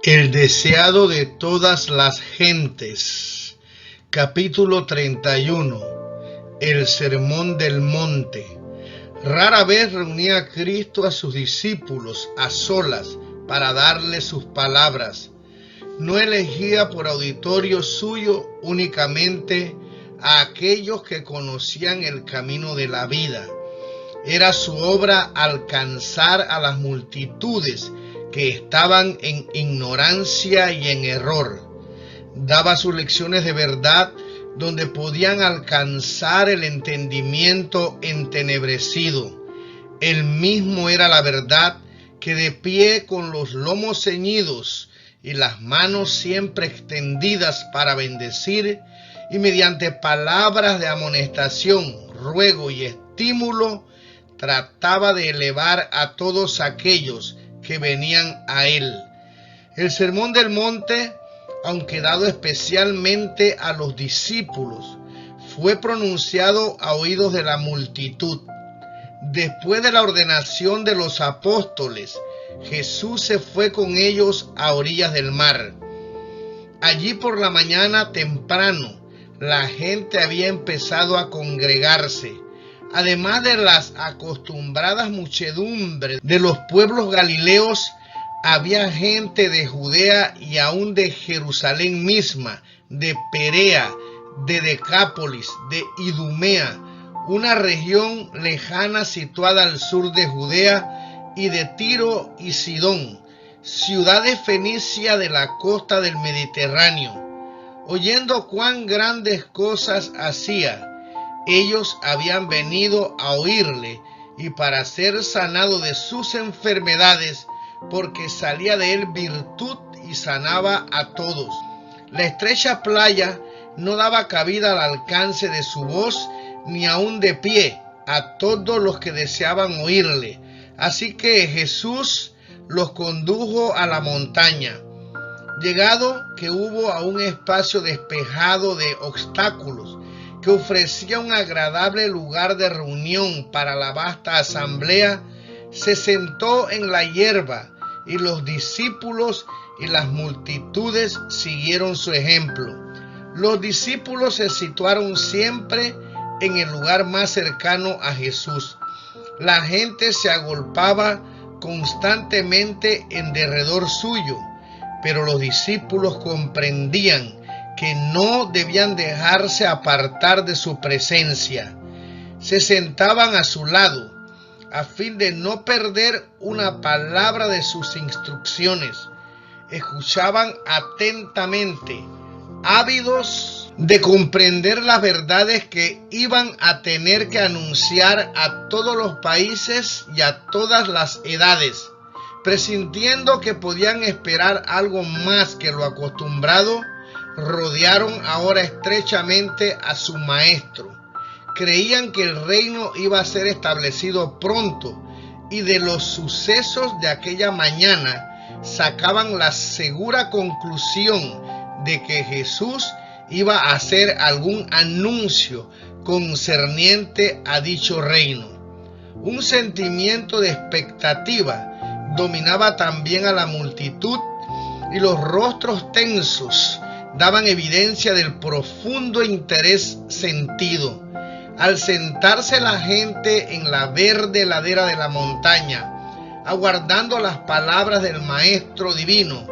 El deseado de todas las gentes. Capítulo 31. El Sermón del Monte. Rara vez reunía a Cristo a sus discípulos a solas para darles sus palabras. No elegía por auditorio suyo únicamente a aquellos que conocían el camino de la vida. Era su obra alcanzar a las multitudes que estaban en ignorancia y en error. Daba sus lecciones de verdad donde podían alcanzar el entendimiento entenebrecido. Él mismo era la verdad que de pie con los lomos ceñidos y las manos siempre extendidas para bendecir y mediante palabras de amonestación, ruego y estímulo trataba de elevar a todos aquellos que venían a él. El Sermón del Monte, aunque dado especialmente a los discípulos, fue pronunciado a oídos de la multitud. Después de la ordenación de los apóstoles, Jesús se fue con ellos a orillas del mar. Allí por la mañana temprano, la gente había empezado a congregarse. Además de las acostumbradas muchedumbres de los pueblos galileos, había gente de Judea y aún de Jerusalén misma, de Perea, de Decápolis, de Idumea, una región lejana situada al sur de Judea, y de Tiro y Sidón, ciudades fenicias de la costa del Mediterráneo. Oyendo cuán grandes cosas hacía, ellos habían venido a oírle y para ser sanado de sus enfermedades, porque salía de él virtud y sanaba a todos. La estrecha playa no daba cabida al alcance de su voz, ni aun de pie, a todos los que deseaban oírle. Así que Jesús los condujo a la montaña. Llegado que hubo a un espacio despejado de obstáculos, que ofrecía un agradable lugar de reunión para la vasta asamblea, se sentó en la hierba, y los discípulos y las multitudes siguieron su ejemplo. Los discípulos se situaron siempre en el lugar más cercano a Jesús. La gente se agolpaba constantemente en derredor suyo, pero los discípulos comprendían que no debían dejarse apartar de su presencia. Se sentaban a su lado, a fin de no perder una palabra de sus instrucciones. Escuchaban atentamente, ávidos de comprender las verdades que iban a tener que anunciar a todos los países y a todas las edades. Presintiendo que podían esperar algo más que lo acostumbrado, rodearon ahora estrechamente a su maestro. Creían que el reino iba a ser establecido pronto, y de los sucesos de aquella mañana sacaban la segura conclusión de que Jesús iba a hacer algún anuncio concerniente a dicho reino. Un sentimiento de expectativa dominaba también a la multitud, y los rostros tensos daban evidencia del profundo interés sentido. Al sentarse la gente en la verde ladera de la montaña, aguardando las palabras del Maestro Divino,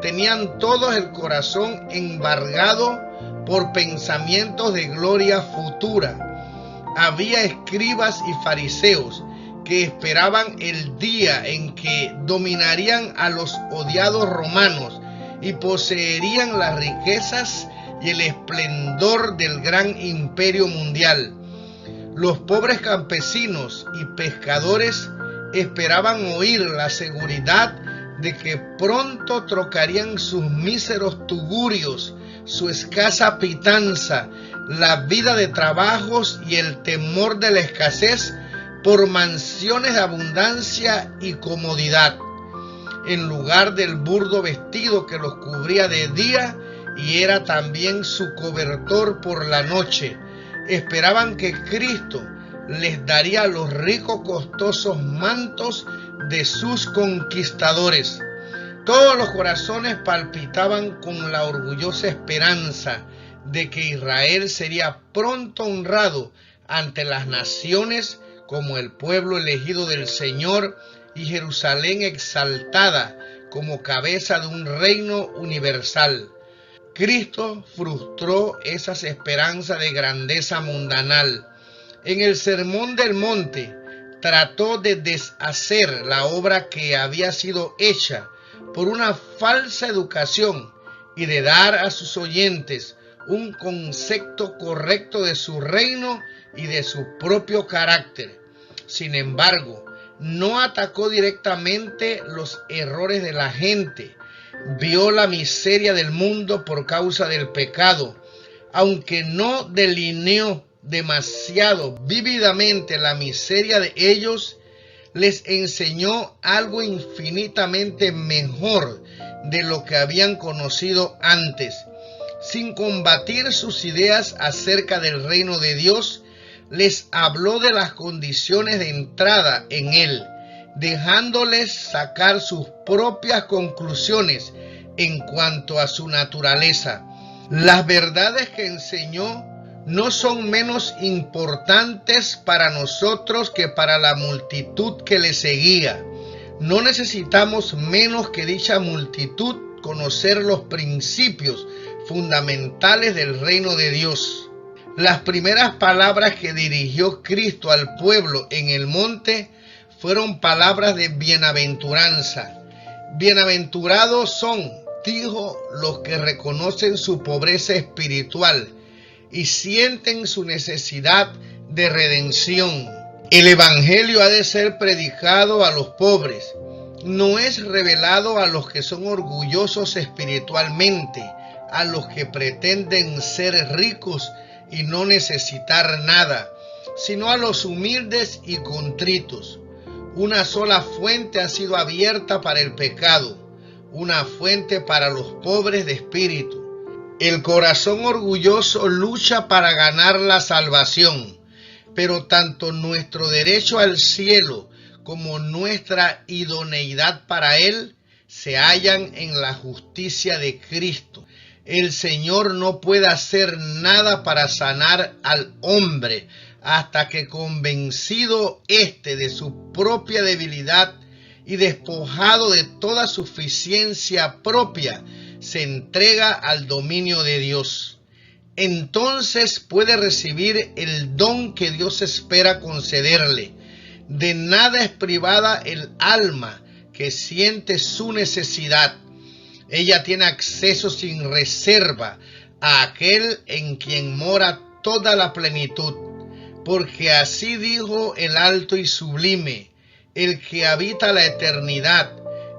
tenían todos el corazón embargado por pensamientos de gloria futura. Había escribas y fariseos que esperaban el día en que dominarían a los odiados romanos y poseerían las riquezas y el esplendor del gran imperio mundial. Los pobres campesinos y pescadores esperaban oír la seguridad de que pronto trocarían sus míseros tugurios, su escasa pitanza, la vida de trabajos y el temor de la escasez por mansiones de abundancia y comodidad, en lugar del burdo vestido que los cubría de día y era también su cobertor por la noche. Esperaban que Cristo les daría los ricos costosos mantos de sus conquistadores. Todos los corazones palpitaban con la orgullosa esperanza de que Israel sería pronto honrado ante las naciones como el pueblo elegido del Señor y Jerusalén exaltada como cabeza de un reino universal. Cristo frustró esas esperanzas de grandeza mundanal. En el Sermón del Monte trató de deshacer la obra que había sido hecha por una falsa educación y de dar a sus oyentes un concepto correcto de su reino y de su propio carácter. Sin embargo, no atacó directamente los errores de la gente. Vio la miseria del mundo por causa del pecado, aunque no delineó demasiado vívidamente la miseria de ellos, les enseñó algo infinitamente mejor de lo que habían conocido antes. Sin combatir sus ideas acerca del reino de Dios, les habló de las condiciones de entrada en él, dejándoles sacar sus propias conclusiones en cuanto a su naturaleza. Las verdades que enseñó no son menos importantes para nosotros que para la multitud que le seguía. No necesitamos menos que dicha multitud conocer los principios fundamentales del reino de Dios. Las primeras palabras que dirigió Cristo al pueblo en el monte fueron palabras de bienaventuranza. Bienaventurados son, dijo, los que reconocen su pobreza espiritual y sienten su necesidad de redención. El evangelio ha de ser predicado a los pobres. No es revelado a los que son orgullosos espiritualmente, a los que pretenden ser ricos y no necesitar nada, sino a los humildes y contritos. Una sola fuente ha sido abierta para el pecado, una fuente para los pobres de espíritu. El corazón orgulloso lucha para ganar la salvación, pero tanto nuestro derecho al cielo como nuestra idoneidad para él se hallan en la justicia de Cristo. El Señor no puede hacer nada para sanar al hombre hasta que, convencido éste de su propia debilidad y despojado de toda suficiencia propia, se entrega al dominio de Dios. Entonces puede recibir el don que Dios espera concederle. De nada es privada el alma que siente su necesidad. Ella tiene acceso sin reserva a aquel en quien mora toda la plenitud, porque así dijo el alto y sublime, el que habita la eternidad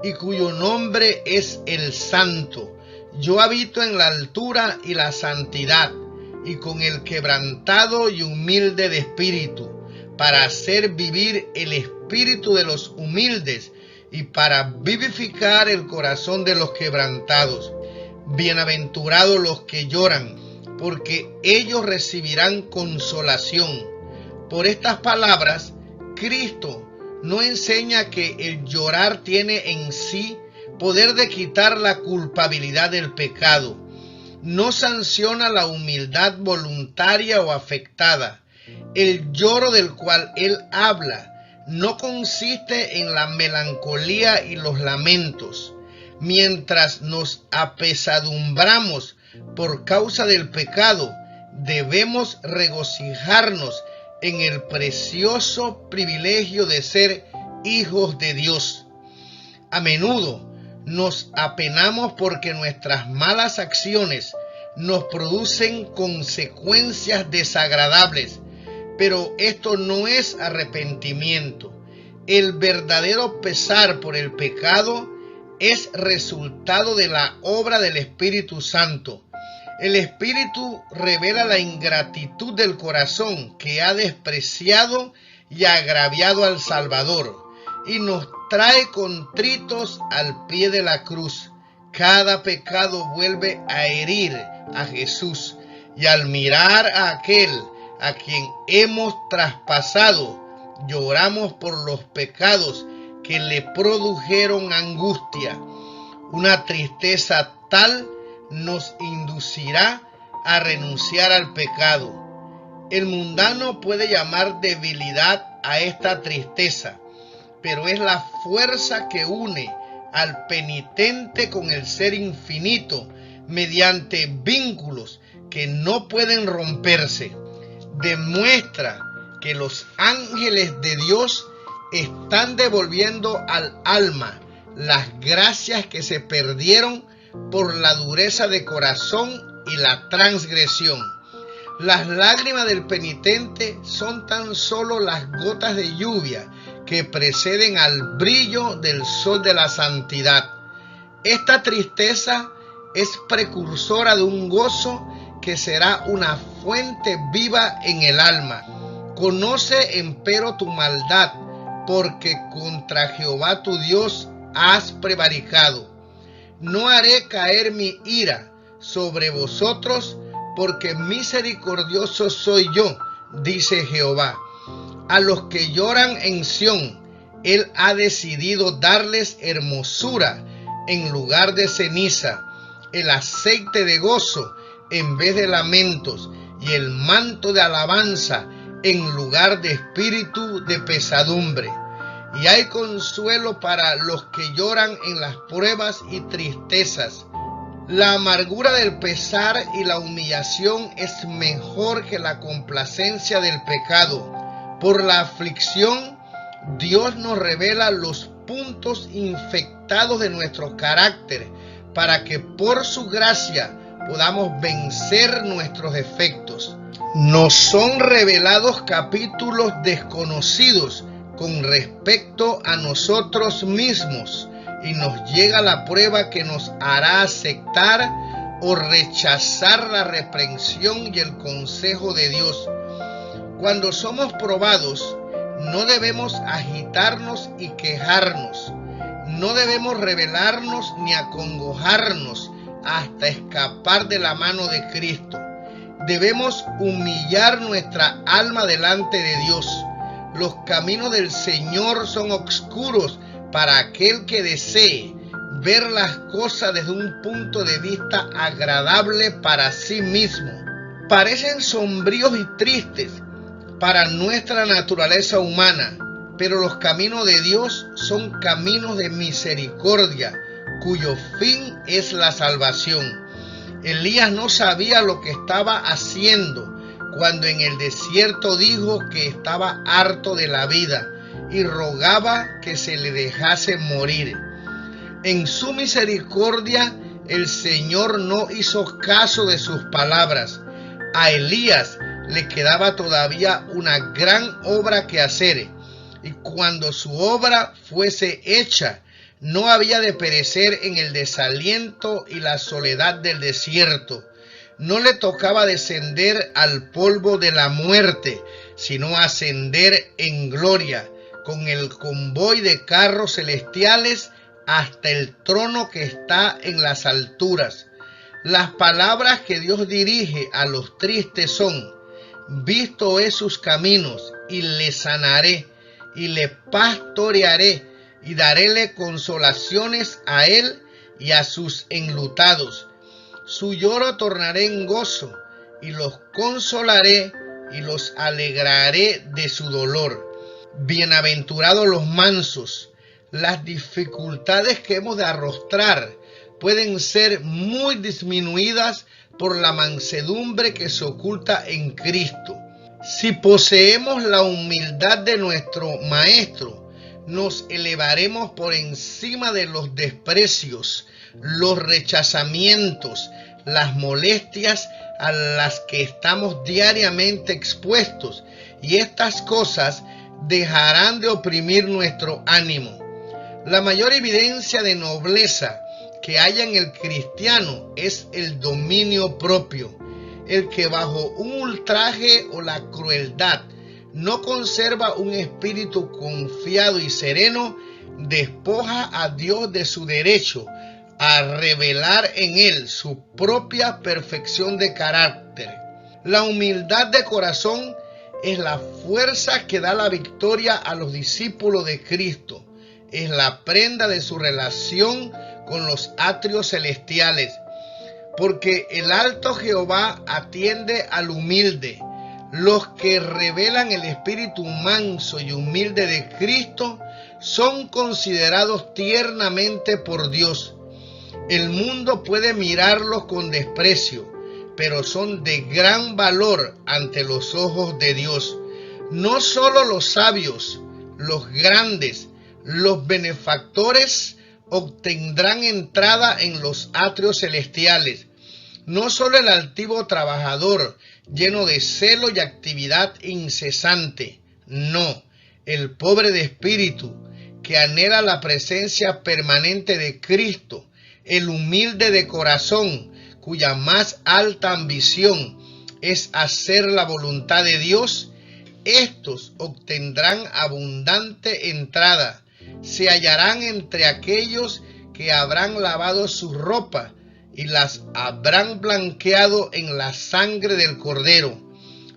y cuyo nombre es el Santo. Yo habito en la altura y la santidad, y con el quebrantado y humilde de espíritu, para hacer vivir el espíritu de los humildes y para vivificar el corazón de los quebrantados. Bienaventurados los que lloran, porque ellos recibirán consolación. Por estas palabras, Cristo no enseña que el llorar tiene en sí poder de quitar la culpabilidad del pecado. No sanciona la humildad voluntaria o afectada. El lloro del cual él habla no consiste en la melancolía y los lamentos. Mientras nos apesadumbramos por causa del pecado, debemos regocijarnos en el precioso privilegio de ser hijos de Dios. A menudo nos apenamos porque nuestras malas acciones nos producen consecuencias desagradables, pero esto no es arrepentimiento. El verdadero pesar por el pecado es resultado de la obra del Espíritu Santo. El Espíritu revela la ingratitud del corazón que ha despreciado y agraviado al Salvador y nos trae contritos al pie de la cruz. Cada pecado vuelve a herir a Jesús, y al mirar a aquel a quien hemos traspasado, lloramos por los pecados que le produjeron angustia. Una tristeza tal nos inducirá a renunciar al pecado. El mundano puede llamar debilidad a esta tristeza, pero es la fuerza que une al penitente con el ser infinito mediante vínculos que no pueden romperse. Demuestra que los ángeles de Dios están devolviendo al alma las gracias que se perdieron por la dureza de corazón y la transgresión. Las lágrimas del penitente son tan solo las gotas de lluvia que preceden al brillo del sol de la santidad. Esta tristeza es precursora de un gozo que será una fuente viva en el alma. Conoce empero tu maldad, porque contra Jehová tu Dios has prevaricado. No haré caer mi ira sobre vosotros, porque misericordioso soy yo, dice Jehová. A los que lloran en Sión, Él ha decidido darles hermosura en lugar de ceniza, el aceite de gozo en vez de lamentos, y el manto de alabanza en lugar de espíritu de pesadumbre. Y hay consuelo para los que lloran en las pruebas y tristezas. La amargura del pesar y la humillación es mejor que la complacencia del pecado. Por la aflicción, Dios nos revela los puntos infectados de nuestro carácter, para que por su gracia podamos vencer nuestros defectos. Nos son revelados capítulos desconocidos con respecto a nosotros mismos, y nos llega la prueba que nos hará aceptar o rechazar la reprensión y el consejo de Dios. Cuando somos probados, no debemos agitarnos y quejarnos. No debemos rebelarnos ni acongojarnos hasta escapar de la mano de Cristo. Debemos humillar nuestra alma delante de Dios. Los caminos del Señor son oscuros para aquel que desee ver las cosas desde un punto de vista agradable para sí mismo. Parecen sombríos y tristes para nuestra naturaleza humana, pero los caminos de Dios son caminos de misericordia, cuyo fin es la salvación. Elías no sabía lo que estaba haciendo cuando en el desierto dijo que estaba harto de la vida y rogaba que se le dejase morir. En su misericordia, el Señor no hizo caso de sus palabras. A Elías le quedaba todavía una gran obra que hacer, y cuando su obra fuese hecha, no había de perecer en el desaliento y la soledad del desierto. No le tocaba descender al polvo de la muerte, sino ascender en gloria, con el convoy de carros celestiales hasta el trono que está en las alturas. Las palabras que Dios dirige a los tristes son: visto he sus caminos, y le sanaré, y le pastorearé, y daréle consolaciones a él y a sus enlutados. Su lloro tornaré en gozo, y los consolaré, y los alegraré de su dolor. Bienaventurados los mansos. Las dificultades que hemos de arrostrar pueden ser muy disminuidas por la mansedumbre que se oculta en Cristo. Si poseemos la humildad de nuestro Maestro, nos elevaremos por encima de los desprecios, los rechazamientos, las molestias a las que estamos diariamente expuestos, y estas cosas dejarán de oprimir nuestro ánimo. La mayor evidencia de nobleza que haya en el cristiano es el dominio propio. El que bajo un ultraje o la crueldad no conserva un espíritu confiado y sereno, despoja a Dios de su derecho a revelar en él su propia perfección de carácter. La humildad de corazón es la fuerza que da la victoria a los discípulos de Cristo. Es la prenda de su relación con los atrios celestiales. Porque el alto Jehová atiende al humilde. Los que revelan el espíritu manso y humilde de Cristo son considerados tiernamente por Dios. El mundo puede mirarlos con desprecio, pero son de gran valor ante los ojos de Dios. No solo los sabios, los grandes, los benefactores obtendrán entrada en los atrios celestiales. No solo el altivo trabajador, lleno de celo y actividad incesante. No, el pobre de espíritu, que anhela la presencia permanente de Cristo. El humilde de corazón, cuya más alta ambición es hacer la voluntad de Dios. Estos obtendrán abundante entrada. Se hallarán entre aquellos que habrán lavado su ropa y las habrán blanqueado en la sangre del Cordero.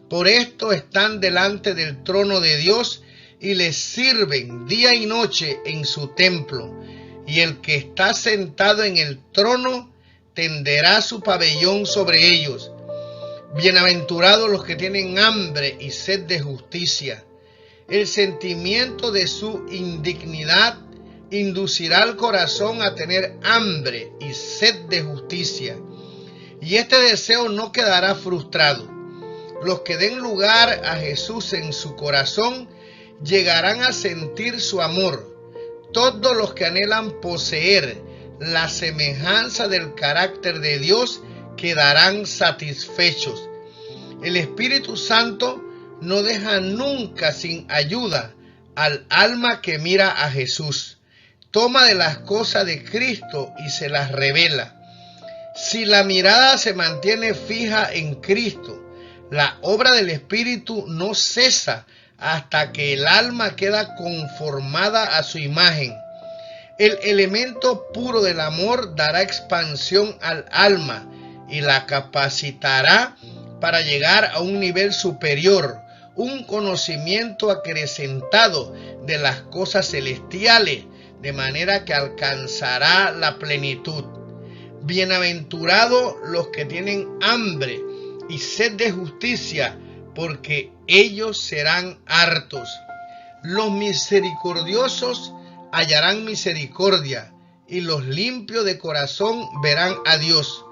Por esto están delante del trono de Dios y les sirven día y noche en su templo. Y el que está sentado en el trono tenderá su pabellón sobre ellos. Bienaventurados los que tienen hambre y sed de justicia. El sentimiento de su indignidad inducirá al corazón a tener hambre y sed de justicia. Y este deseo no quedará frustrado. Los que den lugar a Jesús en su corazón llegarán a sentir su amor. Todos los que anhelan poseer la semejanza del carácter de Dios quedarán satisfechos. El Espíritu Santo no deja nunca sin ayuda al alma que mira a Jesús. Toma de las cosas de Cristo y se las revela. Si la mirada se mantiene fija en Cristo, la obra del Espíritu no cesa hasta que el alma queda conformada a su imagen. El elemento puro del amor dará expansión al alma y la capacitará para llegar a un nivel superior, un conocimiento acrecentado de las cosas celestiales, de manera que alcanzará la plenitud. Bienaventurados los que tienen hambre y sed de justicia, porque ellos serán hartos. Los misericordiosos hallarán misericordia, y los limpios de corazón verán a Dios.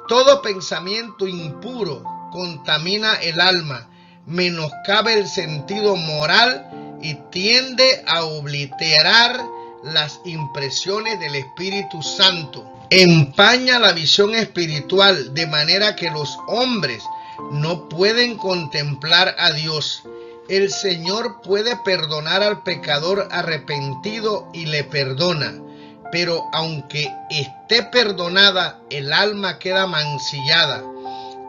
Todo pensamiento impuro contamina el alma, menoscabe el sentido moral y tiende a obliterar las impresiones del Espíritu Santo. Empaña la visión espiritual de manera que los hombres no pueden contemplar a Dios. El Señor puede perdonar al pecador arrepentido y le perdona, pero aunque esté perdonada, el alma queda mancillada.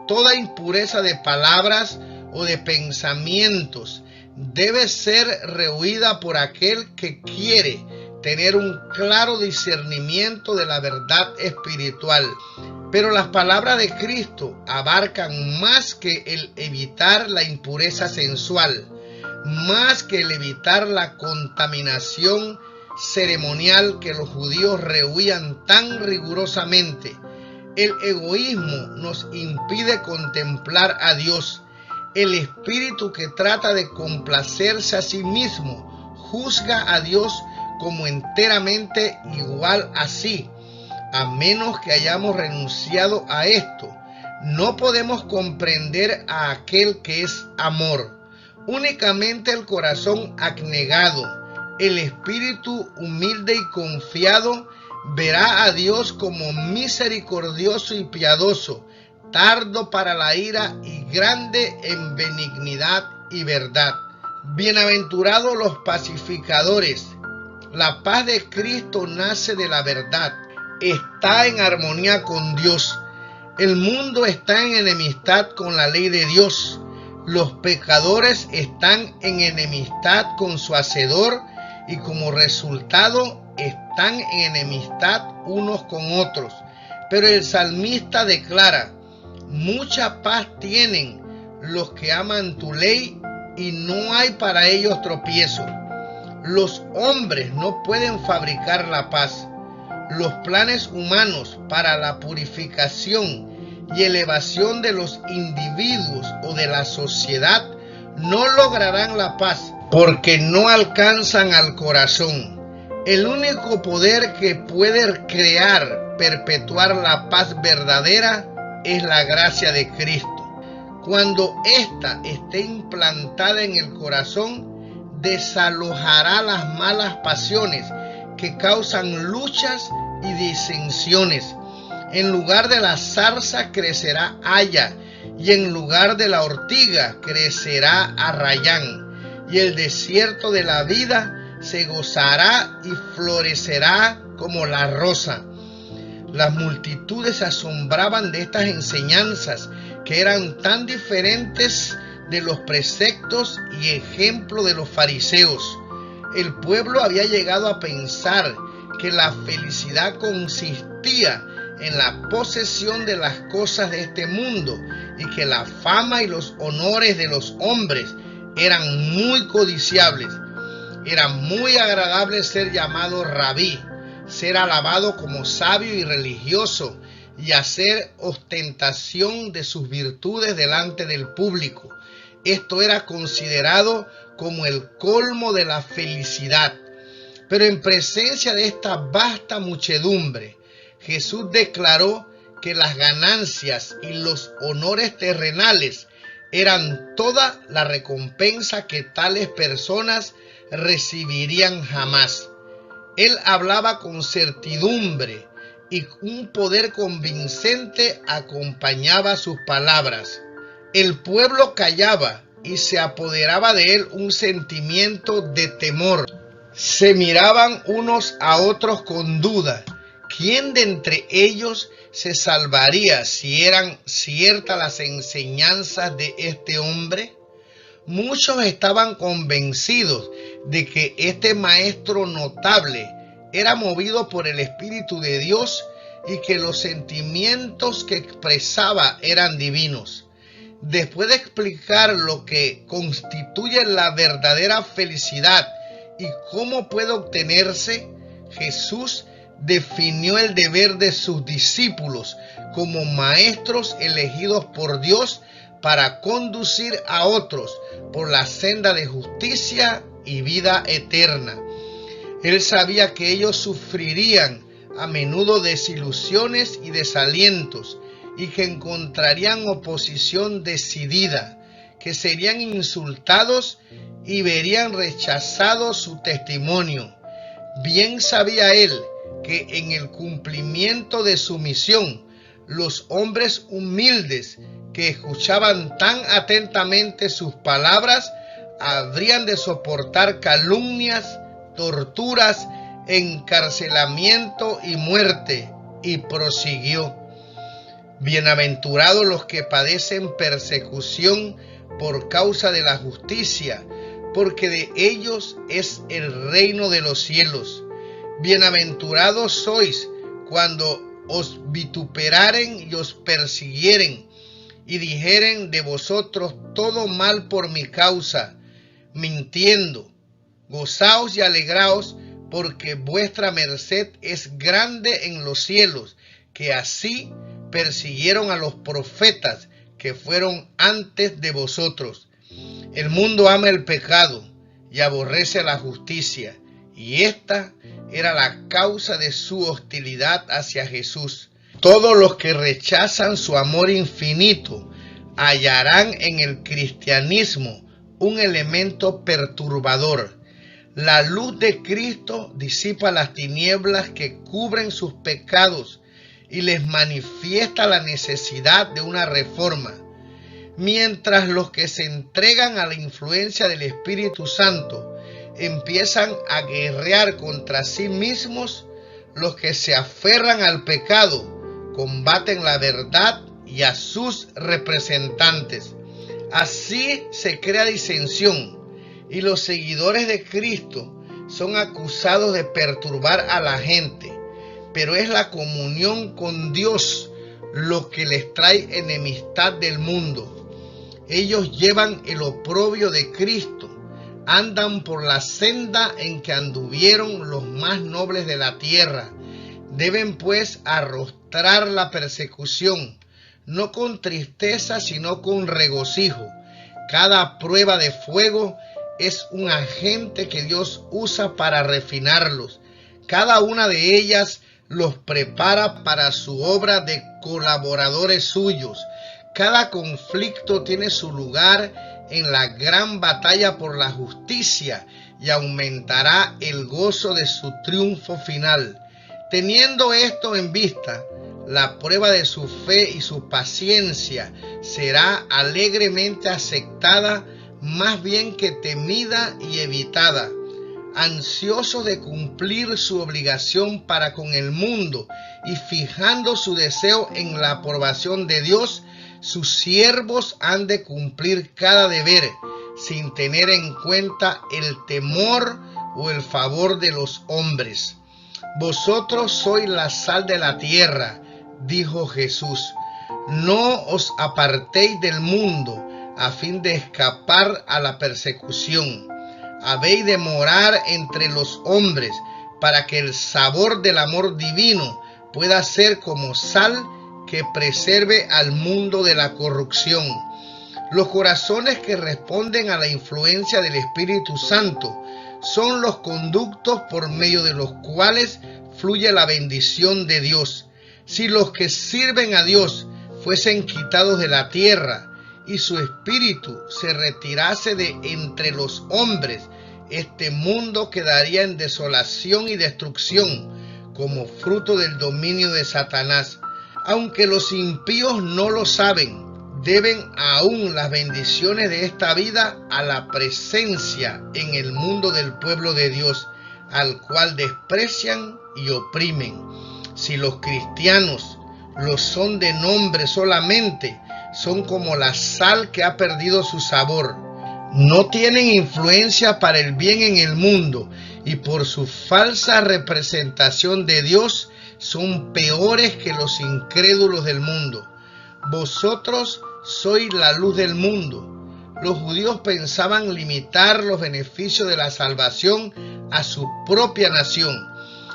Toda impureza de palabras o de pensamientos debe ser rehuida por aquel que quiere tener un claro discernimiento de la verdad espiritual. Pero las palabras de Cristo abarcan más que el evitar la impureza sensual, más que el evitar la contaminación ceremonial que los judíos rehuían tan rigurosamente. El egoísmo nos impide contemplar a Dios. El espíritu que trata de complacerse a sí mismo juzga a Dios como enteramente igual a sí. A menos que hayamos renunciado a esto, no podemos comprender a aquel que es amor. Únicamente el corazón abnegado, el espíritu humilde y confiado, verá a Dios como misericordioso y piadoso, tardo para la ira y grande en benignidad y verdad. Bienaventurados los pacificadores. La paz de Cristo nace de la verdad. Está en armonía con Dios. El mundo está en enemistad con la ley de Dios. Los pecadores están en enemistad con su Hacedor y como resultado están en enemistad unos con otros. Pero el salmista declara: mucha paz tienen los que aman tu ley y no hay para ellos tropiezo. Los hombres no pueden fabricar la paz. los planes humanos para la purificación y elevación de los individuos o de la sociedad no lograrán la paz porque no alcanzan al corazón. El único poder que puede crear, perpetuar la paz verdadera es la gracia de Cristo. Cuando ésta esté implantada en el corazón, desalojará las malas pasiones que causan luchas y disensiones. En lugar de la zarza crecerá haya, y en lugar de la ortiga crecerá arrayán, y el desierto de la vida se gozará y florecerá como la rosa. Las multitudes se asombraban de estas enseñanzas que eran tan diferentes de los preceptos y ejemplo de los fariseos. El pueblo había llegado a pensar que la felicidad consistía en la posesión de las cosas de este mundo y que la fama y los honores de los hombres eran muy codiciables. Era muy agradable ser llamado rabí, ser alabado como sabio y religioso y hacer ostentación de sus virtudes delante del público. Esto era considerado como el colmo de la felicidad. Pero en presencia de esta vasta muchedumbre, Jesús declaró que las ganancias y los honores terrenales eran toda la recompensa que tales personas recibirían jamás. Él hablaba con certidumbre y un poder convincente acompañaba sus palabras. El pueblo callaba y se apoderaba de él un sentimiento de temor. Se miraban unos a otros con duda. ¿Quién de entre ellos se salvaría si eran ciertas las enseñanzas de este hombre? Muchos estaban convencidos de que este maestro notable era movido por el Espíritu de Dios y que los sentimientos que expresaba eran divinos. Después de explicar lo que constituye la verdadera felicidad y cómo puede obtenerse, Jesús definió el deber de sus discípulos como maestros elegidos por Dios para conducir a otros por la senda de justicia y vida eterna. Él sabía que ellos sufrirían a menudo desilusiones y desalientos y que encontrarían oposición decidida, que serían insultados y verían rechazado su testimonio. Bien sabía él que en el cumplimiento de su misión, los hombres humildes que escuchaban tan atentamente sus palabras habrían de soportar calumnias, torturas, encarcelamiento y muerte, y prosiguió: bienaventurados los que padecen persecución por causa de la justicia, porque de ellos es el reino de los cielos. Bienaventurados sois cuando os vituperaren y os persiguieren, y dijeren de vosotros todo mal por mi causa, mintiendo. Gozaos y alegraos, porque vuestra merced es grande en los cielos, que así persiguieron a los profetas que fueron antes de vosotros. El mundo ama el pecado y aborrece la justicia, y esta era la causa de su hostilidad hacia Jesús. Todos los que rechazan su amor infinito hallarán en el cristianismo un elemento perturbador. La luz de Cristo disipa las tinieblas que cubren sus pecados y les manifiesta la necesidad de una reforma, mientras los que se entregan a la influencia del Espíritu Santo empiezan a guerrear contra sí mismos. Los que se aferran al pecado combaten la verdad y a sus representantes. Así se crea disensión, y los seguidores de Cristo son acusados de perturbar a la gente, pero es la comunión con Dios lo que les trae enemistad del mundo. Ellos llevan el oprobio de Cristo, andan por la senda en que anduvieron los más nobles de la tierra, Deben pues arrostrar la persecución, no con tristeza, sino con regocijo. Cada prueba de fuego es un agente que Dios usa para refinarlos. Cada una de ellas los prepara para su obra de colaboradores suyos. Cada conflicto tiene su lugar en la gran batalla por la justicia y aumentará el gozo de su triunfo final. Teniendo esto en vista, la prueba de su fe y su paciencia será alegremente aceptada, más bien que temida y evitada. Ansiosos de cumplir su obligación para con el mundo y fijando su deseo en la aprobación de Dios, sus siervos han de cumplir cada deber, sin tener en cuenta el temor o el favor de los hombres. Vosotros sois la sal de la tierra, dijo Jesús. No os apartéis del mundo, a fin de escapar a la persecución. Habéis de morar entre los hombres, para que el sabor del amor divino pueda ser como sal que preserve al mundo de la corrupción. Los corazones que responden a la influencia del Espíritu Santo son los conductos por medio de los cuales fluye la bendición de Dios. Si los que sirven a Dios fuesen quitados de la tierra y su espíritu se retirase de entre los hombres, este mundo quedaría en desolación y destrucción como fruto del dominio de Satanás. Aunque los impíos no lo saben, deben aún las bendiciones de esta vida a la presencia en el mundo del pueblo de Dios, al cual desprecian y oprimen. Si los cristianos lo son de nombre solamente, son como la sal que ha perdido su sabor. No tienen influencia para el bien en el mundo y por su falsa representación de Dios son peores que los incrédulos del mundo. Vosotros sois la luz del mundo. Los judíos pensaban limitar los beneficios de la salvación a su propia nación,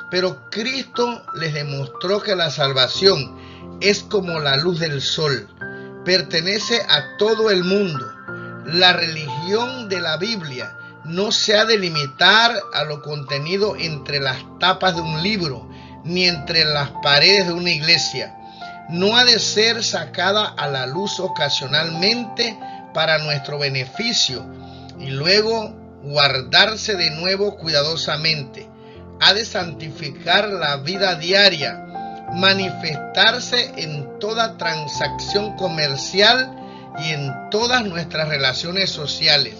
pero Cristo les demostró que la salvación es como la luz del sol, pertenece a todo el mundo. La religión de la Biblia no se ha de limitar a lo contenido entre las tapas de un libro, ni entre las paredes de una iglesia. No ha de ser sacada a la luz ocasionalmente para nuestro beneficio y luego guardarse de nuevo cuidadosamente. Ha de santificar la vida diaria, manifestarse en toda transacción comercial y en todas nuestras relaciones sociales.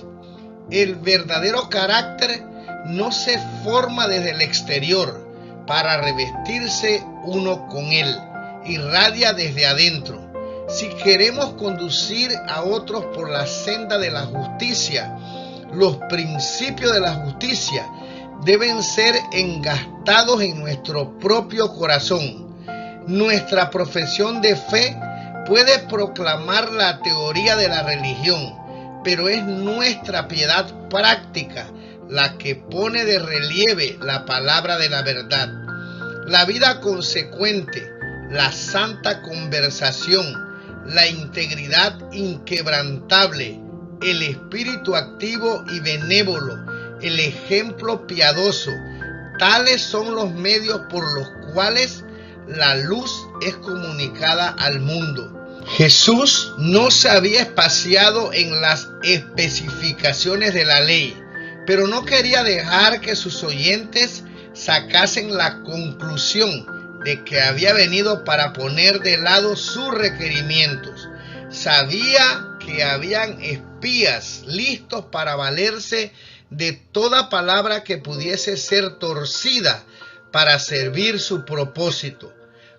El verdadero carácter no se forma desde el exterior para revestirse uno con él, irradia desde adentro. Si queremos conducir a otros por la senda de la justicia, los principios de la justicia deben ser engastados en nuestro propio corazón. Nuestra profesión de fe puede proclamar la teoría de la religión, pero es nuestra piedad práctica la que pone de relieve la palabra de la verdad. La vida consecuente, la santa conversación, la integridad inquebrantable, el espíritu activo y benévolo, el ejemplo piadoso, tales son los medios por los cuales la luz es comunicada al mundo. Jesús no se había espaciado en las especificaciones de la ley, pero no quería dejar que sus oyentes sacasen la conclusión de que había venido para poner de lado sus requerimientos. Sabía que habían espías listos para valerse de toda palabra que pudiese ser torcida para servir su propósito.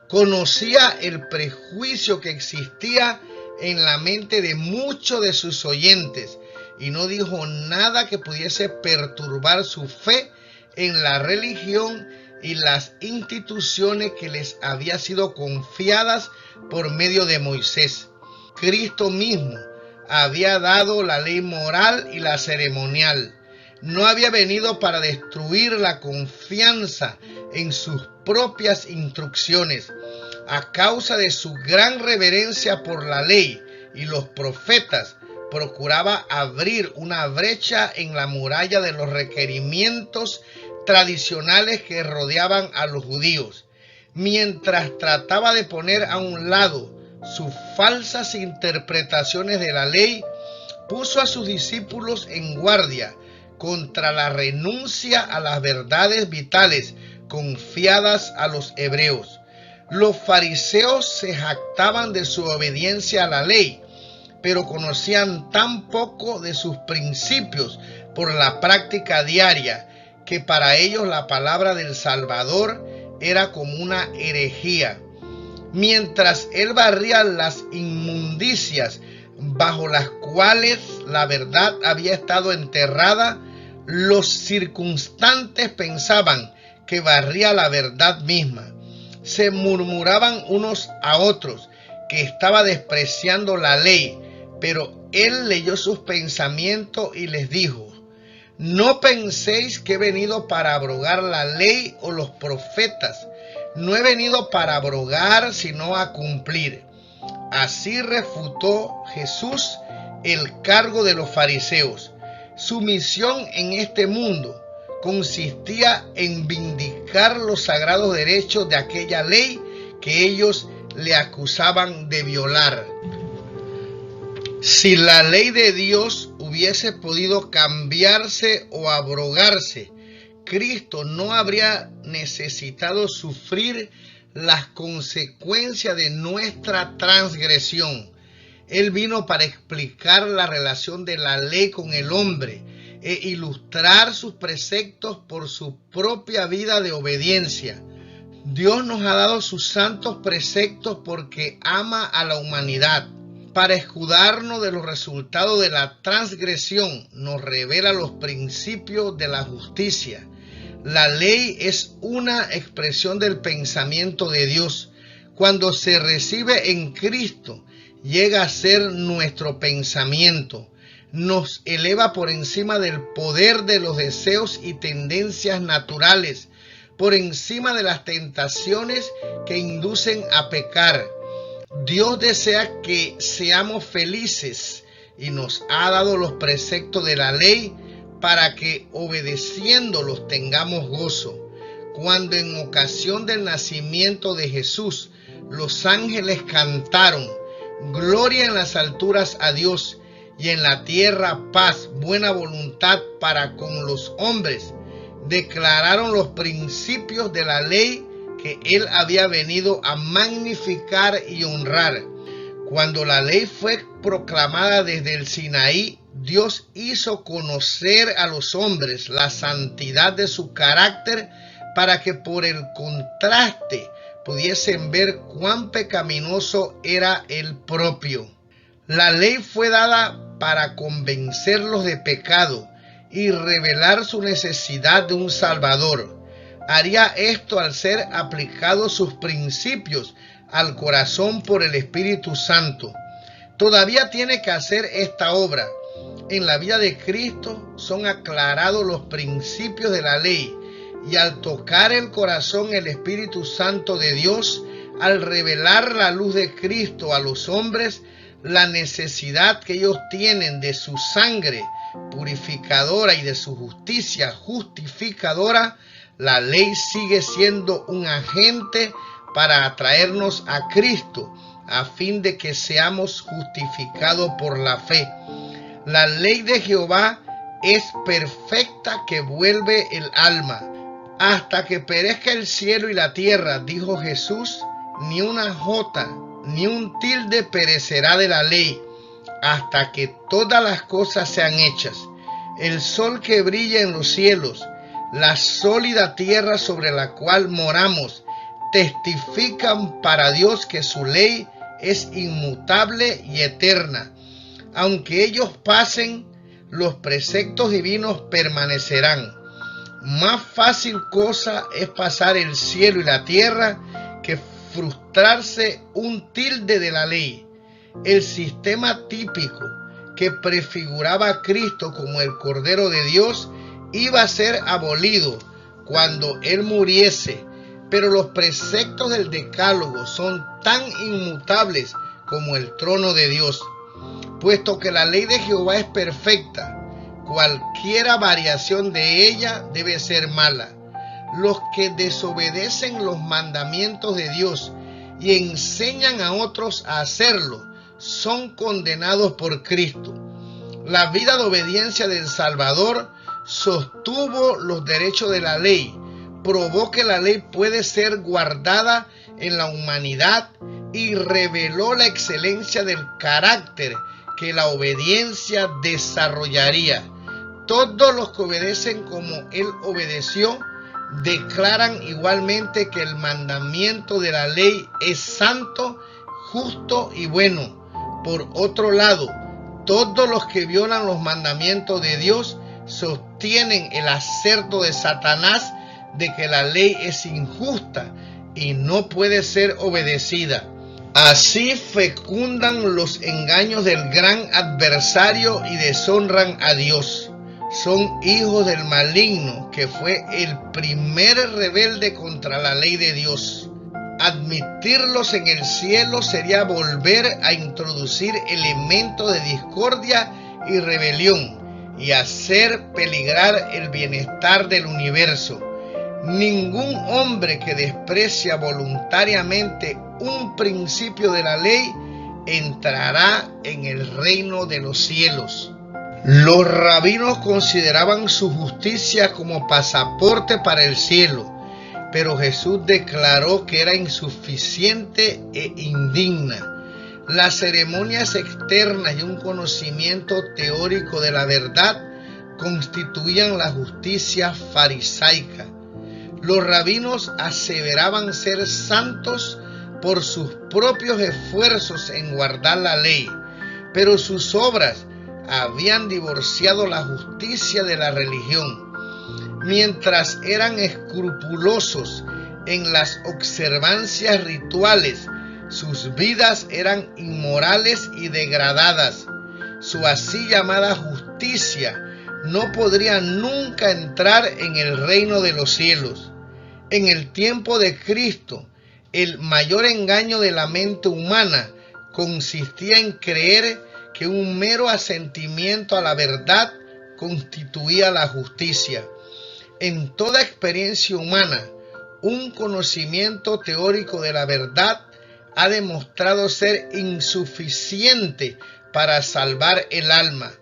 Conocía el prejuicio que existía en la mente de muchos de sus oyentes y no dijo nada que pudiese perturbar su fe en la religión y las instituciones que les había sido confiadas por medio de Moisés. Cristo mismo había dado la ley moral y la ceremonial. No había venido para destruir la confianza en sus propias instrucciones. A causa de su gran reverencia por la ley y los profetas, procuraba abrir una brecha en la muralla de los requerimientos tradicionales que rodeaban a los judíos, mientras trataba de poner a un lado sus falsas interpretaciones de la ley. Puso a sus discípulos en guardia contra la renuncia a las verdades vitales confiadas a los hebreos. Los fariseos se jactaban de su obediencia a la ley, pero conocían tan poco de sus principios por la práctica diaria que para ellos la palabra del Salvador era como una herejía. Mientras él barría las inmundicias bajo las cuales la verdad había estado enterrada, los circunstantes pensaban que barría la verdad misma. Se murmuraban unos a otros que estaba despreciando la ley, pero él leyó sus pensamientos y les dijo: no penséis que he venido para abrogar la ley o los profetas. No he venido para abrogar, sino a cumplir. Así refutó Jesús el cargo de los fariseos. Su misión en este mundo consistía en vindicar los sagrados derechos de aquella ley que ellos le acusaban de violar. Si la ley de Dios hubiese podido cambiarse o abrogarse, Cristo no habría necesitado sufrir las consecuencias de nuestra transgresión. Él vino para explicar la relación de la ley con el hombre e ilustrar sus preceptos por su propia vida de obediencia. Dios nos ha dado sus santos preceptos porque ama a la humanidad. Para escudarnos de los resultados de la transgresión, nos revela los principios de la justicia. La ley es una expresión del pensamiento de Dios. Cuando se recibe en Cristo, llega a ser nuestro pensamiento. Nos eleva por encima del poder de los deseos y tendencias naturales, por encima de las tentaciones que inducen a pecar. Dios desea que seamos felices y nos ha dado los preceptos de la ley para que obedeciéndolos tengamos gozo. Cuando en ocasión del nacimiento de Jesús los ángeles cantaron: gloria en las alturas a Dios y en la tierra paz, buena voluntad para con los hombres, declararon los principios de la ley que él había venido a magnificar y honrar. Cuando la ley fue proclamada desde el Sinaí, Dios hizo conocer a los hombres la santidad de su carácter para que por el contraste pudiesen ver cuán pecaminoso era el propio. La ley fue dada para convencerlos de pecado y revelar su necesidad de un Salvador. Haría esto al ser aplicados sus principios al corazón por el Espíritu Santo. Todavía tiene que hacer esta obra. En la vida de Cristo son aclarados los principios de la ley y al tocar el corazón el Espíritu Santo de Dios, al revelar la luz de Cristo a los hombres, la necesidad que ellos tienen de su sangre purificadora y de su justicia justificadora, la ley sigue siendo un agente para atraernos a Cristo, a fin de que seamos justificados por la fe. La ley de Jehová es perfecta, que vuelve el alma. Hasta que perezca el cielo y la tierra, dijo Jesús, ni una jota, ni un tilde perecerá de la ley, hasta que todas las cosas sean hechas. El sol que brilla en los cielos, la sólida tierra sobre la cual moramos, testifican para Dios que su ley es inmutable y eterna. Aunque ellos pasen, los preceptos divinos permanecerán. Más fácil cosa es pasar el cielo y la tierra que frustrarse un tilde de la ley. El sistema típico que prefiguraba a Cristo como el Cordero de Dios iba a ser abolido cuando Él muriese, pero los preceptos del Decálogo son tan inmutables como el trono de Dios. Puesto que la ley de Jehová es perfecta, cualquiera variación de ella debe ser mala. Los que desobedecen los mandamientos de Dios y enseñan a otros a hacerlo son condenados por Cristo. La vida de obediencia del Salvador sostuvo los derechos de la ley, probó que la ley puede ser guardada en la humanidad y reveló la excelencia del carácter que la obediencia desarrollaría. Todos los que obedecen como Él obedeció declaran igualmente que el mandamiento de la ley es santo, justo y bueno. Por otro lado, todos los que violan los mandamientos de Dios sostienen el aserto de Satanás de que la ley es injusta y no puede ser obedecida. Así fecundan los engaños del gran adversario y deshonran a Dios. Son hijos del maligno, que fue el primer rebelde contra la ley de Dios. Admitirlos en el cielo sería volver a introducir elementos de discordia y rebelión y hacer peligrar el bienestar del universo. Ningún hombre que desprecia voluntariamente un principio de la ley entrará en el reino de los cielos. Los rabinos consideraban su justicia como pasaporte para el cielo, pero Jesús declaró que era insuficiente e indigna. Las ceremonias externas y un conocimiento teórico de la verdad constituían la justicia farisaica. Los rabinos aseveraban ser santos por sus propios esfuerzos en guardar la ley, pero sus obras habían divorciado la justicia de la religión. Mientras eran escrupulosos en las observancias rituales, sus vidas eran inmorales y degradadas. Su así llamada justicia no podría nunca entrar en el reino de los cielos. En el tiempo de Cristo, el mayor engaño de la mente humana consistía en creer que un mero asentimiento a la verdad constituía la justicia. En toda experiencia humana, un conocimiento teórico de la verdad ha demostrado ser insuficiente para salvar el alma.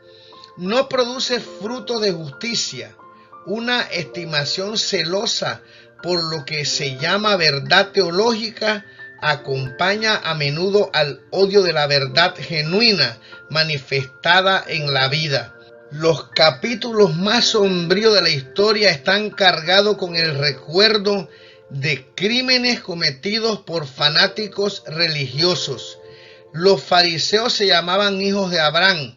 No produce fruto de justicia. Una estimación celosa por lo que se llama verdad teológica acompaña a menudo al odio de la verdad genuina manifestada en la vida. Los capítulos más sombríos de la historia están cargados con el recuerdo de crímenes cometidos por fanáticos religiosos. Los fariseos se llamaban hijos de Abraham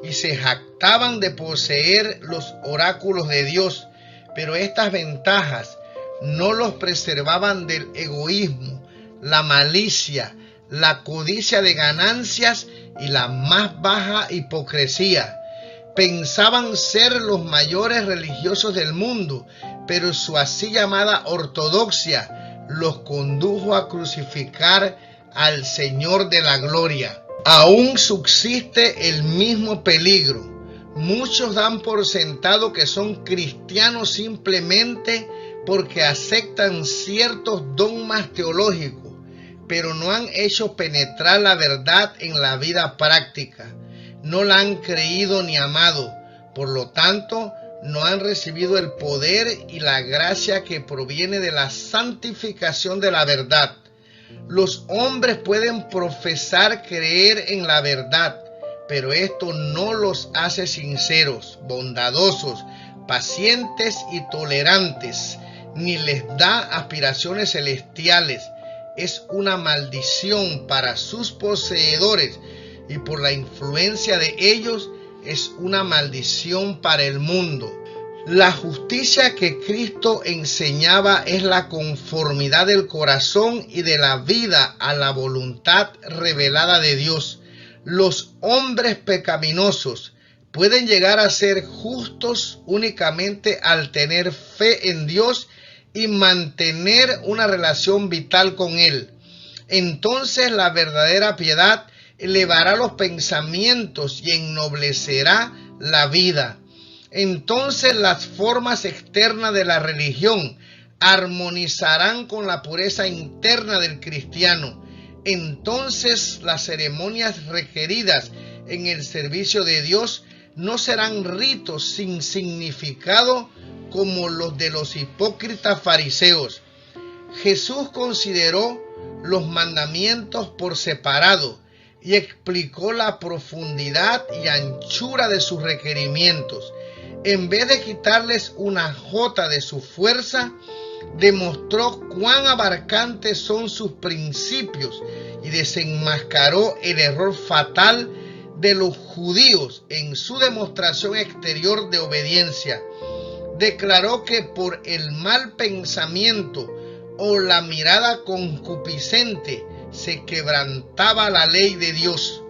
y se jactaban de poseer los oráculos de Dios, pero estas ventajas no los preservaban del egoísmo, la malicia, la codicia de ganancias y la más baja hipocresía. Pensaban ser los mayores religiosos del mundo, pero su así llamada ortodoxia los condujo a crucificar al Señor de la gloria. Aún subsiste el mismo peligro. Muchos dan por sentado que son cristianos simplemente porque aceptan ciertos dogmas teológicos, pero no han hecho penetrar la verdad en la vida práctica. No la han creído ni amado, por lo tanto, no han recibido el poder y la gracia que proviene de la santificación de la verdad. Los hombres pueden profesar creer en la verdad, pero esto no los hace sinceros, bondadosos, pacientes y tolerantes, ni les da aspiraciones celestiales. Es una maldición para sus poseedores y por la influencia de ellos es una maldición para el mundo. La justicia que Cristo enseñaba es la conformidad del corazón y de la vida a la voluntad revelada de Dios. Los hombres pecaminosos pueden llegar a ser justos únicamente al tener fe en Dios y mantener una relación vital con Él. Entonces la verdadera piedad elevará los pensamientos y ennoblecerá la vida. Entonces las formas externas de la religión armonizarán con la pureza interna del cristiano. Entonces las ceremonias requeridas en el servicio de Dios no serán ritos sin significado como los de los hipócritas fariseos. Jesús consideró los mandamientos por separado y explicó la profundidad y anchura de sus requerimientos. En vez de quitarles una jota de su fuerza, demostró cuán abarcantes son sus principios y desenmascaró el error fatal de los judíos en su demostración exterior de obediencia. Declaró que por el mal pensamiento o la mirada concupiscente se quebrantaba la ley de Dios.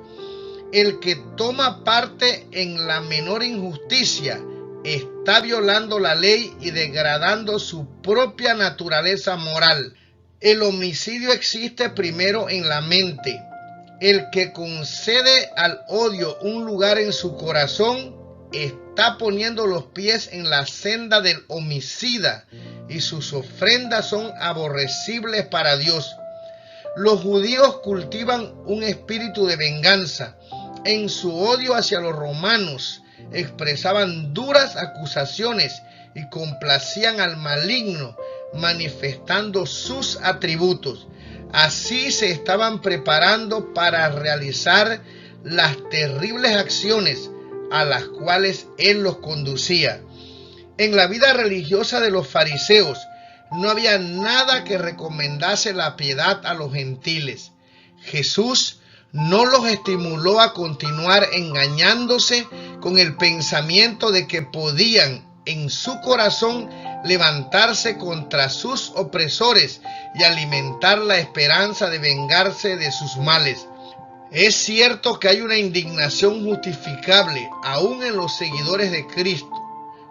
El que toma parte en la menor injusticia está violando la ley y degradando su propia naturaleza moral. El homicidio existe primero en la mente. El que concede al odio un lugar en su corazón está poniendo los pies en la senda del homicida y sus ofrendas son aborrecibles para Dios. Los judíos cultivan un espíritu de venganza. En su odio hacia los romanos expresaban duras acusaciones y complacían al maligno, manifestando sus atributos. Así se estaban preparando para realizar las terribles acciones a las cuales él los conducía. En la vida religiosa de los fariseos no había nada que recomendase la piedad a los gentiles. Jesús no los estimuló a continuar engañándose con el pensamiento de que podían en su corazón levantarse contra sus opresores y alimentar la esperanza de vengarse de sus males. Es cierto que hay una indignación justificable aún en los seguidores de Cristo,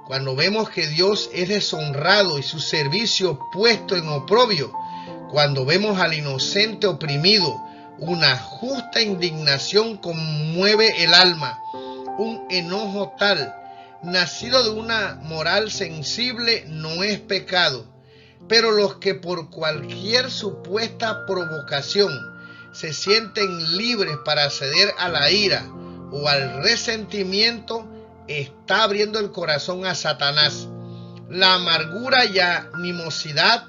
cuando vemos que Dios es deshonrado y su servicio puesto en oprobio, cuando vemos al inocente oprimido. Una justa indignación conmueve el alma, un enojo tal, nacido de una moral sensible, no es pecado. Pero los que por cualquier supuesta provocación se sienten libres para ceder a la ira o al resentimiento, está abriendo el corazón a Satanás. La amargura y animosidad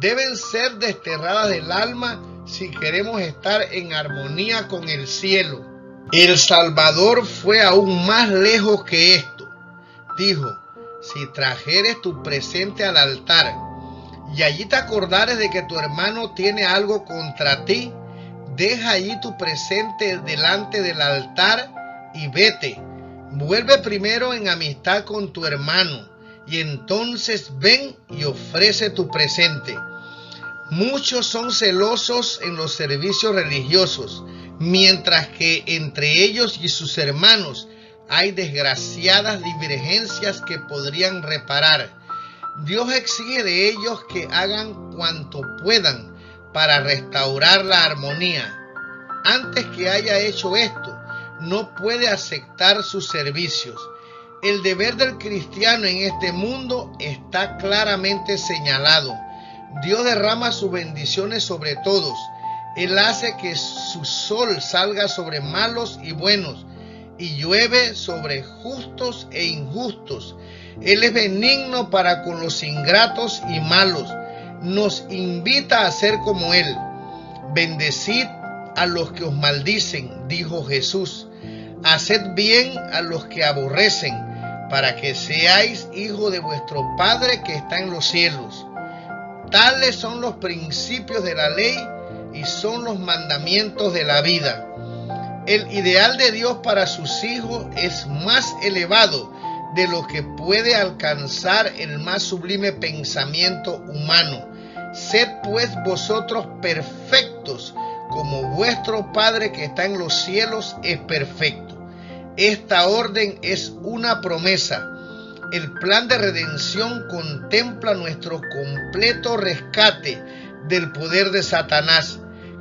deben ser desterradas del alma si queremos estar en armonía con el cielo. El Salvador fue aún más lejos que esto. Dijo: si trajeres tu presente al altar y allí te acordares de que tu hermano tiene algo contra ti, deja allí tu presente delante del altar y vete. Vuelve primero en amistad con tu hermano y entonces ven y ofrece tu presente. Muchos son celosos en los servicios religiosos, mientras que entre ellos y sus hermanos hay desgraciadas divergencias que podrían reparar. Dios exige de ellos que hagan cuanto puedan para restaurar la armonía. Antes que haya hecho esto, no puede aceptar sus servicios. El deber del cristiano en este mundo está claramente señalado. Dios derrama sus bendiciones sobre todos. Él hace que su sol salga sobre malos y buenos, y llueve sobre justos e injustos. Él es benigno para con los ingratos y malos. Nos invita a ser como Él. Bendecid a los que os maldicen, dijo Jesús. Haced bien a los que aborrecen, para que seáis hijos de vuestro Padre que está en los cielos. Tales son los principios de la ley y son los mandamientos de la vida. El ideal de Dios para sus hijos es más elevado de lo que puede alcanzar el más sublime pensamiento humano. Sed pues vosotros perfectos, como vuestro Padre que está en los cielos es perfecto. Esta orden es una promesa. El plan de redención contempla nuestro completo rescate del poder de Satanás.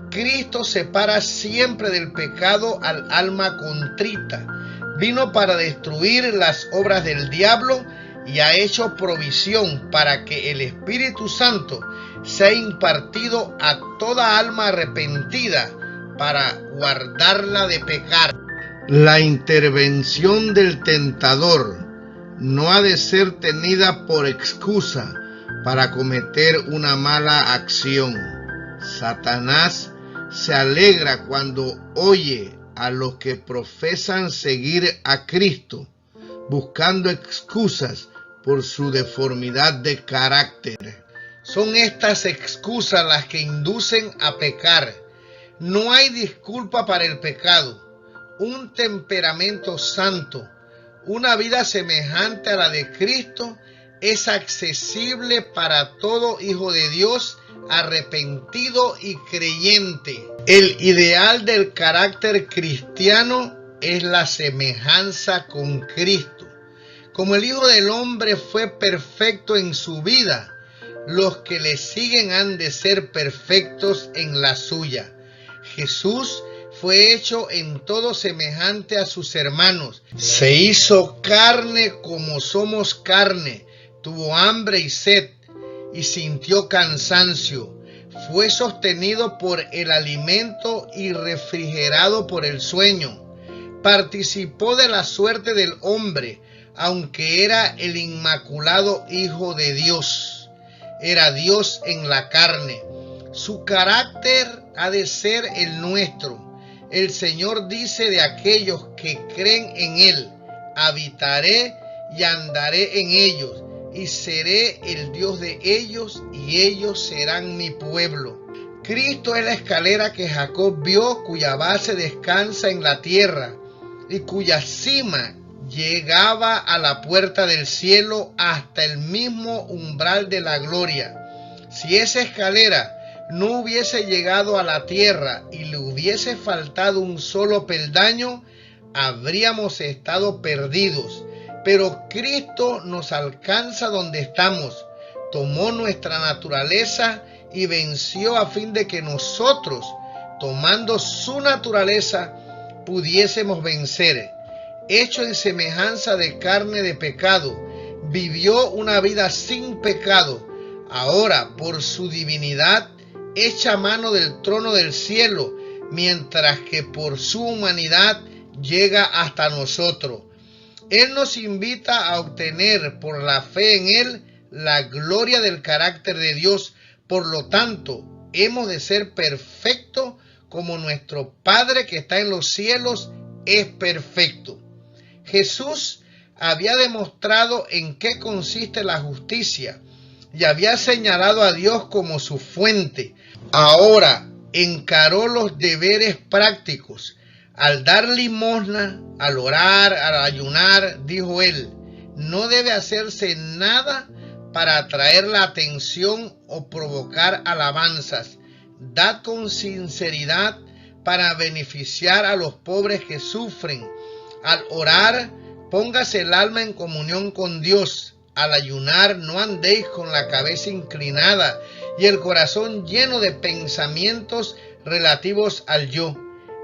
Cristo separa siempre del pecado al alma contrita. Vino para destruir las obras del diablo y ha hecho provisión para que el Espíritu Santo sea impartido a toda alma arrepentida para guardarla de pecar. La intervención del tentador no ha de ser tenida por excusa para cometer una mala acción. Satanás se alegra cuando oye a los que profesan seguir a Cristo, buscando excusas por su deformidad de carácter. Son estas excusas las que inducen a pecar. No hay disculpa para el pecado. Un temperamento santo, una vida semejante a la de Cristo, es accesible para todo hijo de Dios arrepentido y creyente. El ideal del carácter cristiano es la semejanza con Cristo. Como el Hijo del Hombre fue perfecto en su vida, los que le siguen han de ser perfectos en la suya. Jesús fue hecho en todo semejante a sus hermanos. Se hizo carne como somos carne, tuvo hambre y sed, y sintió cansancio. Fue sostenido por el alimento y refrigerado por el sueño. Participó de la suerte del hombre, aunque era el inmaculado Hijo de Dios. Era Dios en la carne. Su carácter ha de ser el nuestro. El Señor dice de aquellos que creen en Él: habitaré y andaré en ellos, y seré el Dios de ellos, y ellos serán mi pueblo. Cristo es la escalera que Jacob vio, cuya base descansa en la tierra, y cuya cima llegaba a la puerta del cielo, hasta el mismo umbral de la gloria. Si esa escalera no hubiese llegado a la tierra y le hubiese faltado un solo peldaño, habríamos estado perdidos. Pero Cristo nos alcanza donde estamos, tomó nuestra naturaleza y venció a fin de que nosotros, tomando su naturaleza, pudiésemos vencer. Hecho en semejanza de carne de pecado, vivió una vida sin pecado. Ahora, por su divinidad, echa mano del trono del cielo, mientras que por su humanidad llega hasta nosotros. Él nos invita a obtener por la fe en Él la gloria del carácter de Dios. Por lo tanto, hemos de ser perfectos como nuestro Padre que está en los cielos es perfecto. Jesús había demostrado en qué consiste la justicia y había señalado a Dios como su fuente. Ahora encaró los deberes prácticos. Al dar limosna, al orar, al ayunar, dijo él: no debe hacerse nada para atraer la atención o provocar alabanzas. Dad con sinceridad para beneficiar a los pobres que sufren. Al orar, póngase el alma en comunión con Dios. Al ayunar, no andéis con la cabeza inclinada y el corazón lleno de pensamientos relativos al yo.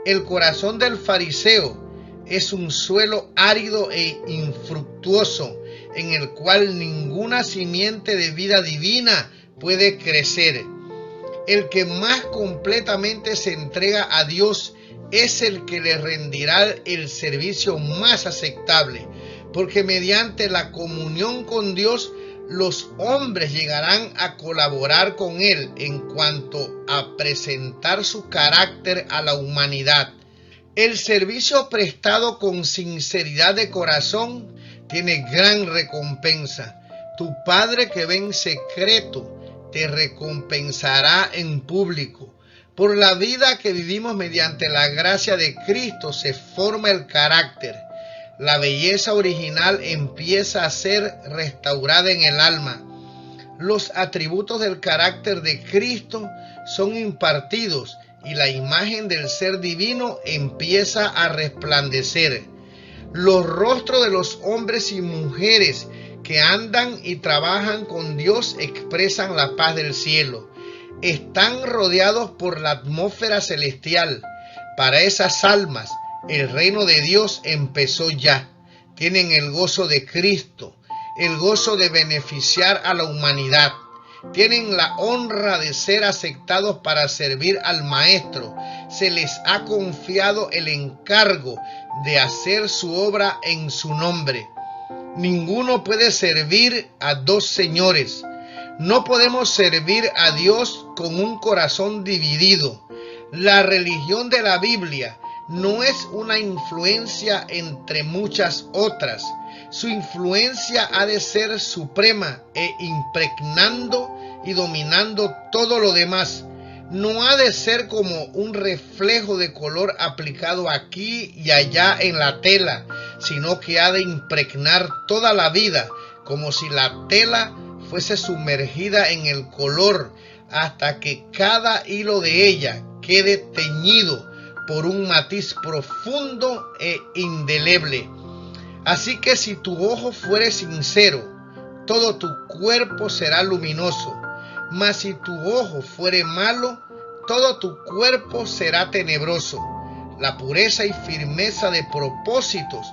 El corazón del fariseo es un suelo árido e infructuoso, en el cual ninguna simiente de vida divina puede crecer. El que más completamente se entrega a Dios es el que le rendirá el servicio más aceptable, porque mediante la comunión con Dios, los hombres llegarán a colaborar con Él en cuanto a presentar su carácter a la humanidad. El servicio prestado con sinceridad de corazón tiene gran recompensa. Tu Padre que ve en secreto te recompensará en público. Por la vida que vivimos mediante la gracia de Cristo se forma el carácter. La belleza original empieza a ser restaurada en el alma. Los atributos del carácter de Cristo son impartidos y la imagen del ser divino empieza a resplandecer. Los rostros de los hombres y mujeres que andan y trabajan con Dios expresan la paz del cielo. Están rodeados por la atmósfera celestial. Para esas almas, el reino de Dios empezó ya. Tienen el gozo de Cristo, el gozo de beneficiar a la humanidad. Tienen la honra de ser aceptados para servir al Maestro. Se les ha confiado el encargo de hacer su obra en su nombre. Ninguno puede servir a dos señores. No podemos servir a Dios con un corazón dividido. La religión de la Biblia no es una influencia entre muchas otras. Su influencia ha de ser suprema e impregnando y dominando todo lo demás. No ha de ser como un reflejo de color aplicado aquí y allá en la tela, sino que ha de impregnar toda la vida, como si la tela fuese sumergida en el color, hasta que cada hilo de ella quede teñido por un matiz profundo e indeleble. Así que si tu ojo fuere sincero, todo tu cuerpo será luminoso. Mas si tu ojo fuere malo, todo tu cuerpo será tenebroso. La pureza y firmeza de propósitos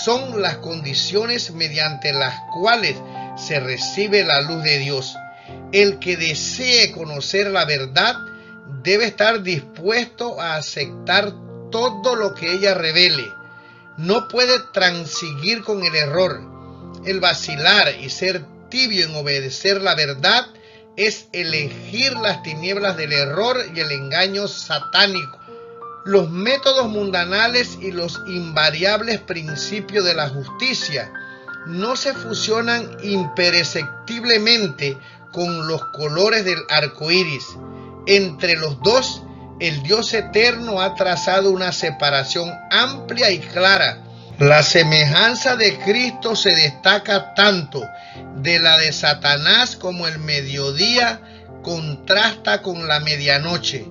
son las condiciones mediante las cuales se recibe la luz de Dios. El que desee conocer la verdad debe estar dispuesto a aceptar todo lo que ella revele. No puede transigir con el error. El vacilar y ser tibio en obedecer la verdad es elegir las tinieblas del error y el engaño satánico. Los métodos mundanales y los invariables principios de la justicia no se fusionan imperceptiblemente con los colores del arco iris. Entre los dos, el Dios eterno ha trazado una separación amplia y clara. La semejanza de Cristo se destaca tanto de la de Satanás como el mediodía contrasta con la medianoche,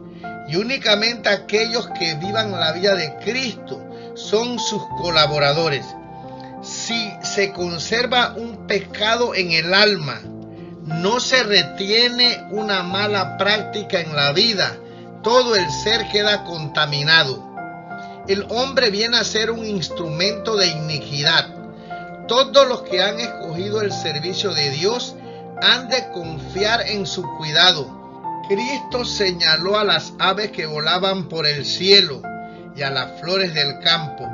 y únicamente aquellos que vivan la vida de Cristo son sus colaboradores. Si se conserva un pecado en el alma, no se retiene una mala práctica en la vida, todo el ser queda contaminado. El hombre viene a ser un instrumento de iniquidad. Todos los que han escogido el servicio de Dios han de confiar en su cuidado. Cristo señaló a las aves que volaban por el cielo y a las flores del campo,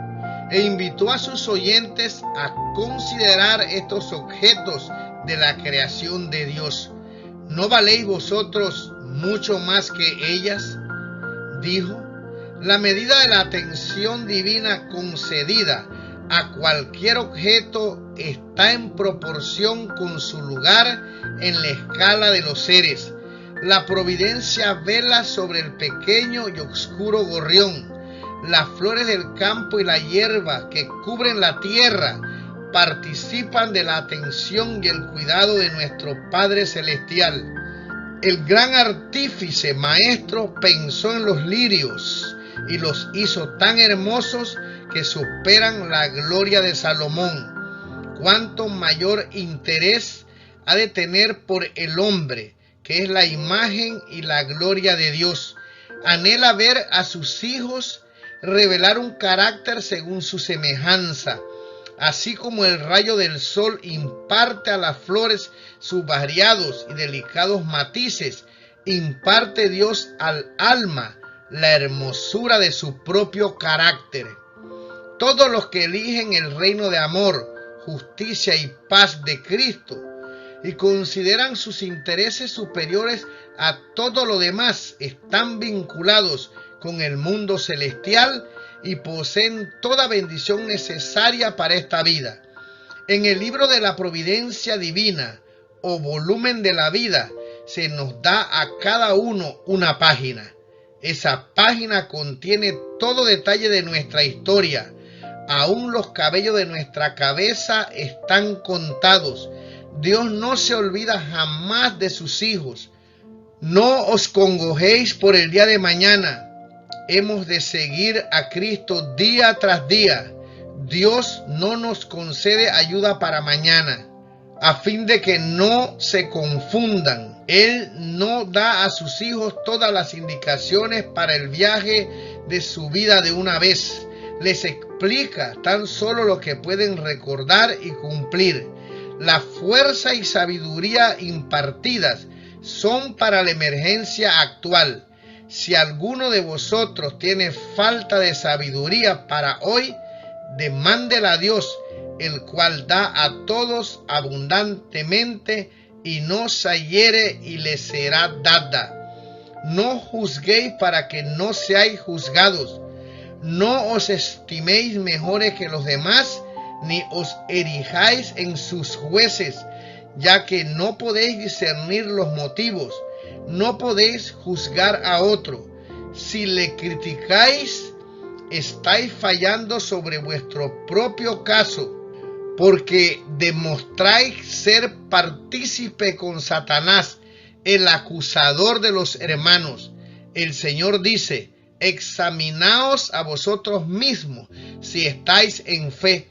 e invitó a sus oyentes a considerar estos objetos de la creación de Dios. ¿No valéis vosotros mucho más que ellas?, dijo. La medida de la atención divina concedida a cualquier objeto está en proporción con su lugar en la escala de los seres. La providencia vela sobre el pequeño y oscuro gorrión. Las flores del campo y la hierba que cubren la tierra participan de la atención y el cuidado de nuestro Padre Celestial. El gran artífice maestro pensó en los lirios y los hizo tan hermosos que superan la gloria de Salomón. Cuánto mayor interés ha de tener por el hombre, que es la imagen y la gloria de Dios. Anhela ver a sus hijos revelar un carácter según su semejanza. Así como el rayo del sol imparte a las flores sus variados y delicados matices, imparte Dios al alma la hermosura de su propio carácter. Todos los que eligen el reino de amor, justicia y paz de Cristo y consideran sus intereses superiores a todo lo demás, están vinculados con el mundo celestial y poseen toda bendición necesaria para esta vida. En el libro de la providencia divina o volumen de la vida se nos da a cada uno una página. Esa página contiene todo detalle de nuestra historia. Aún los cabellos de nuestra cabeza están contados. Dios no se olvida jamás de sus hijos. No os congojéis por el día de mañana. Hemos de seguir a Cristo día tras día. Dios no nos concede ayuda para mañana. a fin de que no se confundan. Él no da a sus hijos todas las indicaciones para el viaje de su vida de una vez. Les explica tan solo lo que pueden recordar y cumplir. La fuerza y sabiduría impartidas son para la emergencia actual. Si alguno de vosotros tiene falta de sabiduría para hoy, demándela a Dios, el cual da a todos abundantemente y no se hiere y le será dada. No juzguéis para que no seáis juzgados. No os estiméis mejores que los demás, ni os erijáis en sus jueces, ya que no podéis discernir los motivos. No podéis juzgar a otro. Si le criticáis, estáis fallando sobre vuestro propio caso, porque demostráis ser partícipe con Satanás, el acusador de los hermanos. El Señor dice: examinaos a vosotros mismos si estáis en fe.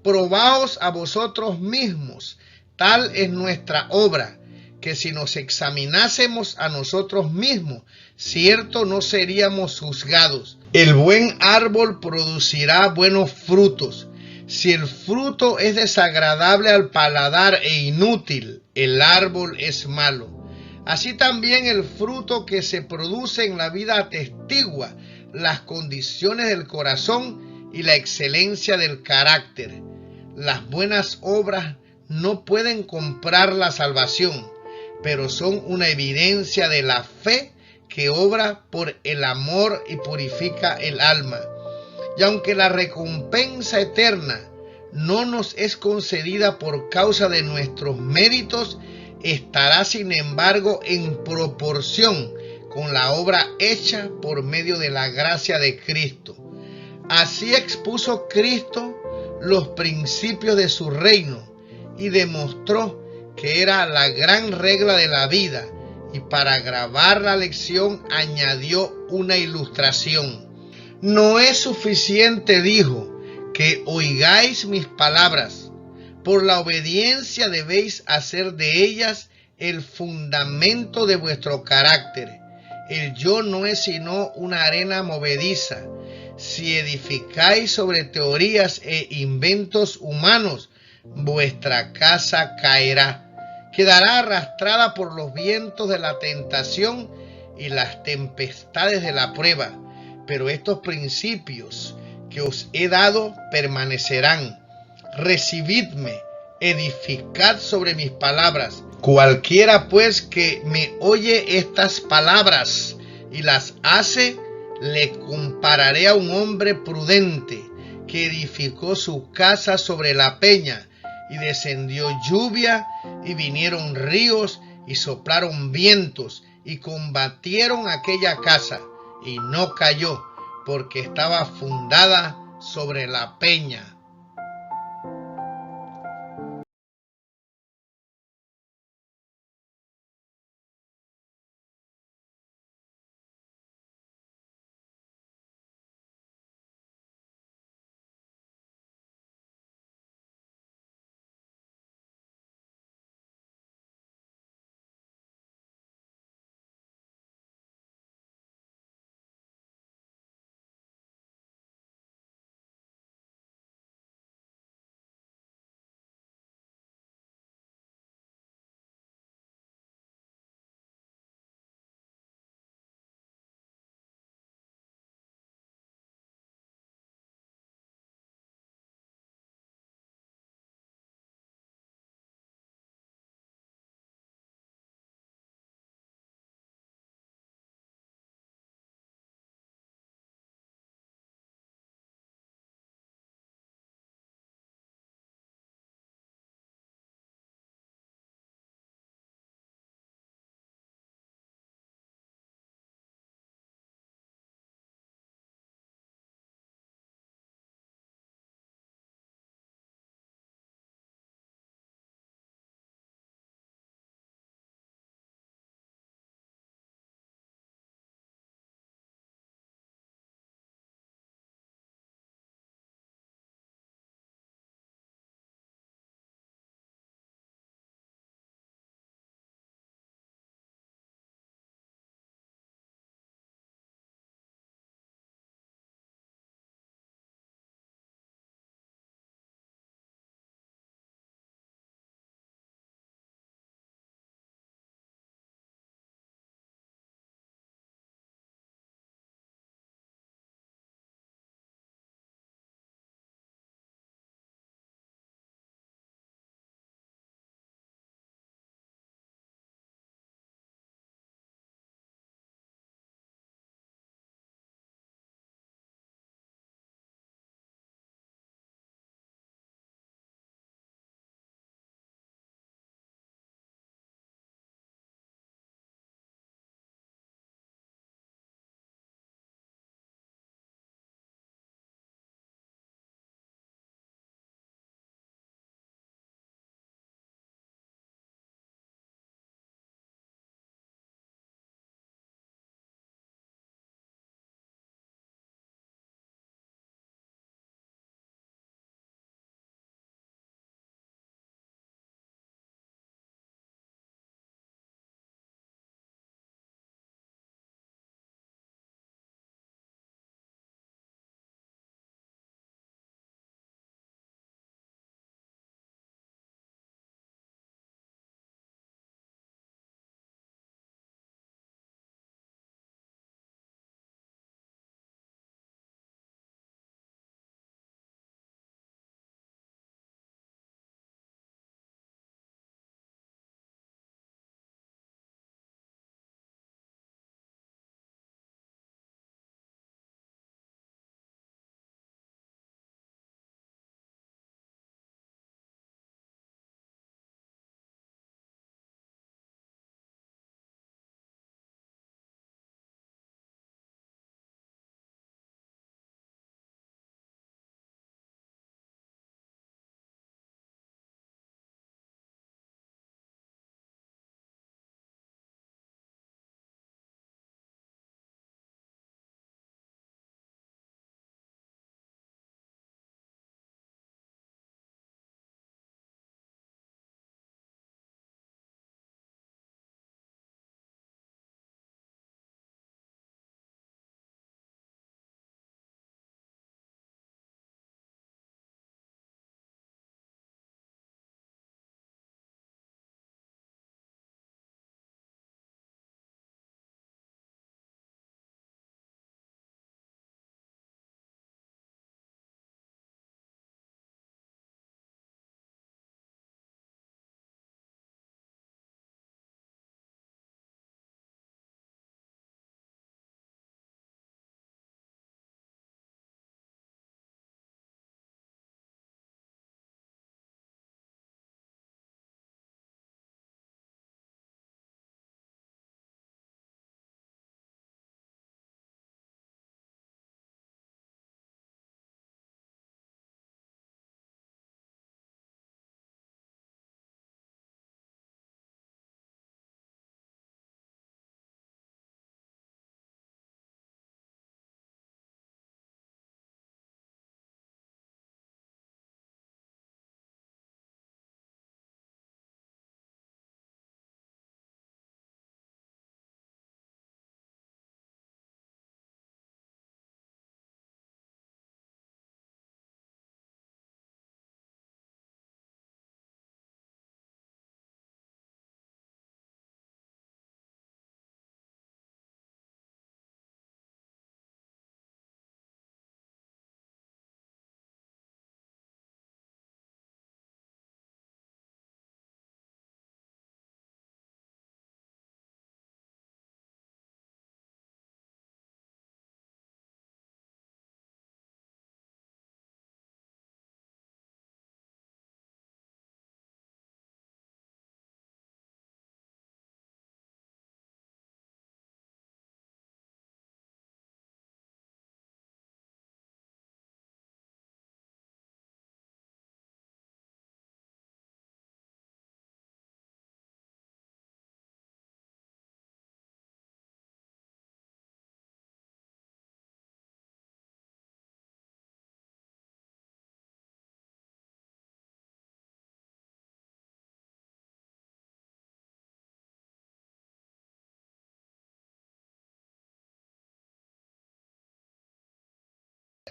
Probaos a vosotros mismos. Tal es nuestra obra, que si nos examinásemos a nosotros mismos, cierto no seríamos juzgados. El buen árbol producirá buenos frutos. Si el fruto es desagradable al paladar e inútil, el árbol es malo. Así también el fruto que se produce en la vida atestigua las condiciones del corazón y la excelencia del carácter. Las buenas obras no pueden comprar la salvación, pero son una evidencia de la fe que obra por el amor y purifica el alma. Y aunque la recompensa eterna no nos es concedida por causa de nuestros méritos, estará sin embargo en proporción con la obra hecha por medio de la gracia de Cristo. Así expuso Cristo los principios de su reino y demostró que era la gran regla de la vida, y para grabar la lección añadió una ilustración. No es suficiente, dijo, que oigáis mis palabras. Por la obediencia debéis hacer de ellas el fundamento de vuestro carácter. El yo no es sino una arena movediza. Si edificáis sobre teorías e inventos humanos, vuestra casa caerá. Quedará arrastrada por los vientos de la tentación y las tempestades de la prueba. Pero estos principios que os he dado permanecerán. Recibidme, edificad sobre mis palabras. Cualquiera pues que me oye estas palabras y las hace, le compararé a un hombre prudente que edificó su casa sobre la peña, y descendió lluvia, y vinieron ríos, y soplaron vientos, y combatieron aquella casa, y no cayó, porque estaba fundada sobre la peña.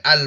al